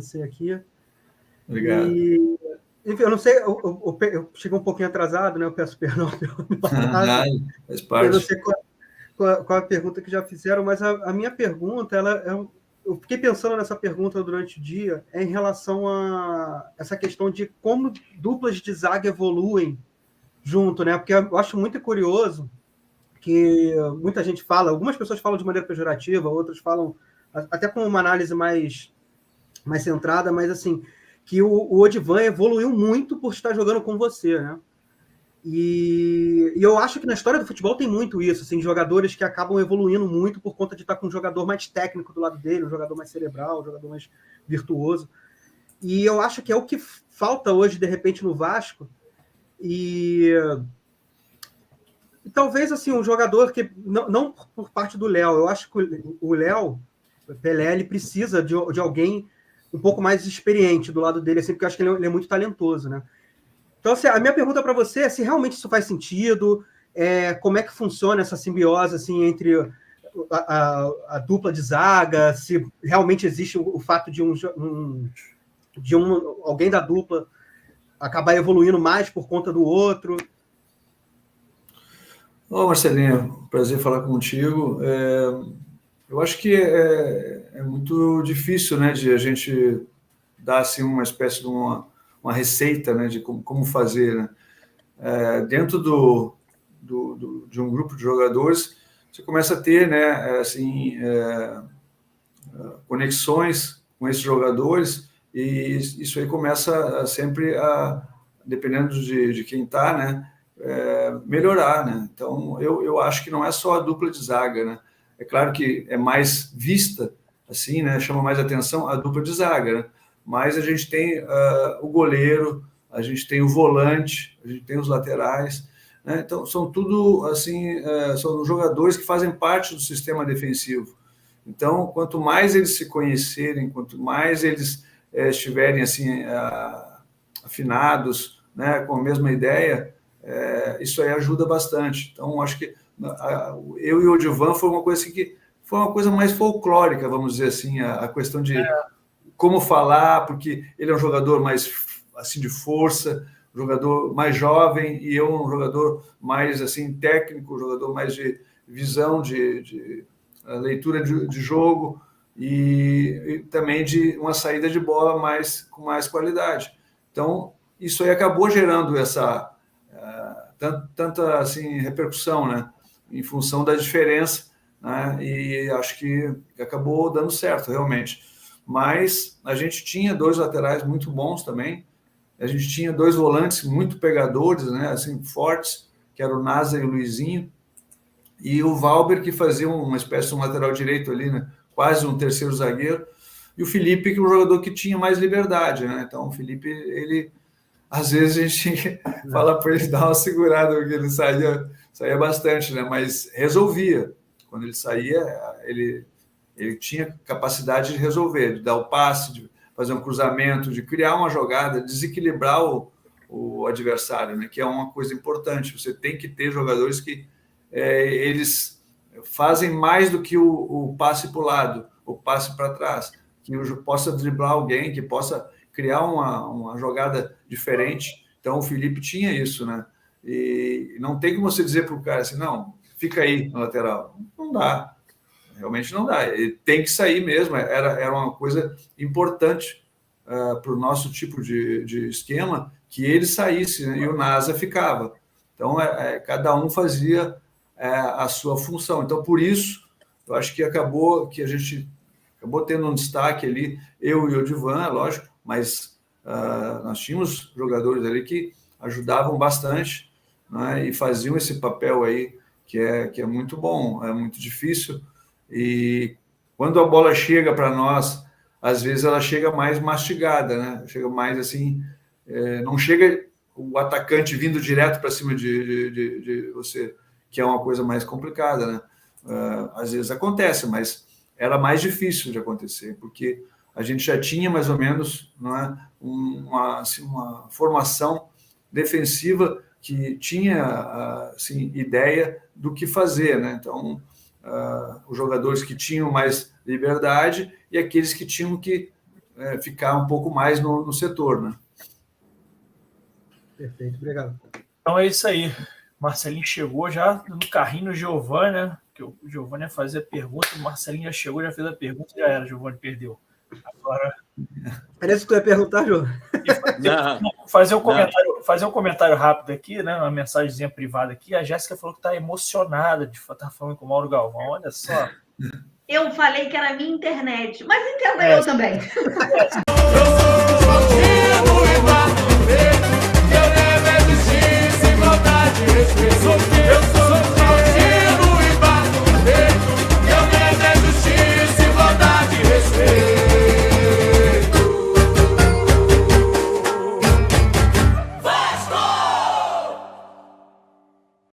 você aqui. Obrigado. Enfim, eu não sei, eu cheguei um pouquinho atrasado, né? Eu peço perdão pelo atraso. Faz Eu não parte. sei qual a pergunta que já fizeram, mas a minha pergunta, eu fiquei pensando nessa pergunta durante o dia, em relação a essa questão de como duplas de zaga evoluem junto, né? Porque eu acho muito curioso que muita gente fala, algumas pessoas falam de maneira pejorativa, outras falam até com uma análise mais centrada, mas assim, que o Odivan evoluiu muito por estar jogando com você, né? E eu acho que na história do futebol tem muito isso, assim, jogadores que acabam evoluindo muito por conta de estar com um jogador mais técnico do lado dele, um jogador mais cerebral, um jogador mais virtuoso. E eu acho que é o que falta hoje, de repente, no Vasco. E talvez assim, um jogador que, não por parte do Léo, eu acho que o Léo, o Pelé, ele precisa de alguém um pouco mais experiente do lado dele, assim, porque eu acho que ele é muito talentoso, né? Então, assim, a minha pergunta para você é se realmente isso faz sentido, como é que funciona essa simbiose assim, entre a dupla de zaga, se realmente existe o fato de alguém da dupla acabar evoluindo mais por conta do outro. Ô, Marcelinho, prazer falar contigo. Eu acho que é muito difícil, né, de a gente dar assim, uma espécie de uma receita, né, de como fazer, né? Dentro de um grupo de jogadores, você começa a ter, né, assim, conexões com esses jogadores e isso aí começa sempre dependendo de quem está, né, melhorar, né? Então, eu acho que não é só a dupla de zaga, né? É claro que é mais vista, assim, né, chama mais atenção a dupla de zaga, né? Mas a gente tem o goleiro, a gente tem o volante, a gente tem os laterais, né? Então, são tudo, assim, são jogadores que fazem parte do sistema defensivo. Então, quanto mais eles se conhecerem, quanto mais eles estiverem, assim, afinados, né, com a mesma ideia, isso aí ajuda bastante. Então, acho que eu e o Odivan foi uma coisa assim, que foi uma coisa mais folclórica, vamos dizer assim, a questão de como falar, porque ele é um jogador mais assim de força, um jogador mais jovem, e eu um jogador mais assim técnico, um jogador mais de visão, de leitura de jogo e também de uma saída de bola com mais qualidade. Então, isso aí acabou gerando essa tanta assim repercussão, né, em função da diferença, né, e acho que acabou dando certo realmente. Mas a gente tinha dois laterais muito bons também, a gente tinha dois volantes muito pegadores, né, assim fortes, que era o Nasa e o Luizinho, e o Valber, que fazia uma espécie de um lateral direito ali, né, quase um terceiro zagueiro, e o Felipe, que é um jogador que tinha mais liberdade, né? Então o Felipe, ele às vezes a gente fala para ele dar uma segurada, porque ele saía bastante, né? Mas resolvia. Quando ele saía, ele tinha capacidade de resolver, de dar o passe, de fazer um cruzamento, de criar uma jogada, desequilibrar o adversário, né? Que é uma coisa importante. Você tem que ter jogadores que eles fazem mais do que o passe para o lado, o passe para trás, que possa driblar alguém, que possa criar uma jogada diferente. Então, o Felipe tinha isso, né? E não tem como você dizer para o cara assim, não, fica aí no lateral. Não dá, realmente não dá. Ele tem que sair mesmo, era uma coisa importante para o nosso tipo de esquema, que ele saísse, né? E o Nasa ficava. Então, cada um fazia a sua função. Então, por isso, eu acho que a gente acabou tendo um destaque ali, eu e o Odivan, lógico, mas nós tínhamos jogadores ali que ajudavam bastante, né, e faziam esse papel aí que é muito bom, é muito difícil, e quando a bola chega para nós, às vezes ela chega mais mastigada, né? Chega mais assim, não chega o atacante vindo direto para cima de você, que é uma coisa mais complicada, né? Às vezes acontece, mas era mais difícil de acontecer, porque a gente já tinha mais ou menos, não é, uma formação defensiva que tinha assim, ideia do que fazer, né? Então, os jogadores que tinham mais liberdade e aqueles que tinham que ficar um pouco mais no setor, né? Perfeito, obrigado. Então é isso aí. Marcelinho chegou já no carrinho do Giovanni, né? Que o Giovanni ia fazer a pergunta, o Marcelinho já chegou, já fez a pergunta, já era, Giovanni perdeu. Agora. Era isso que tu ia perguntar, João? Fazer um comentário rápido aqui, né? Uma mensagenzinha privada aqui. A Jéssica falou que está emocionada de estar falando com o Mauro Galvão. Olha só. Eu falei que era a minha internet, mas entenda eu também. Eu sou sozinho, e eu levo existir sem maldade, respeito.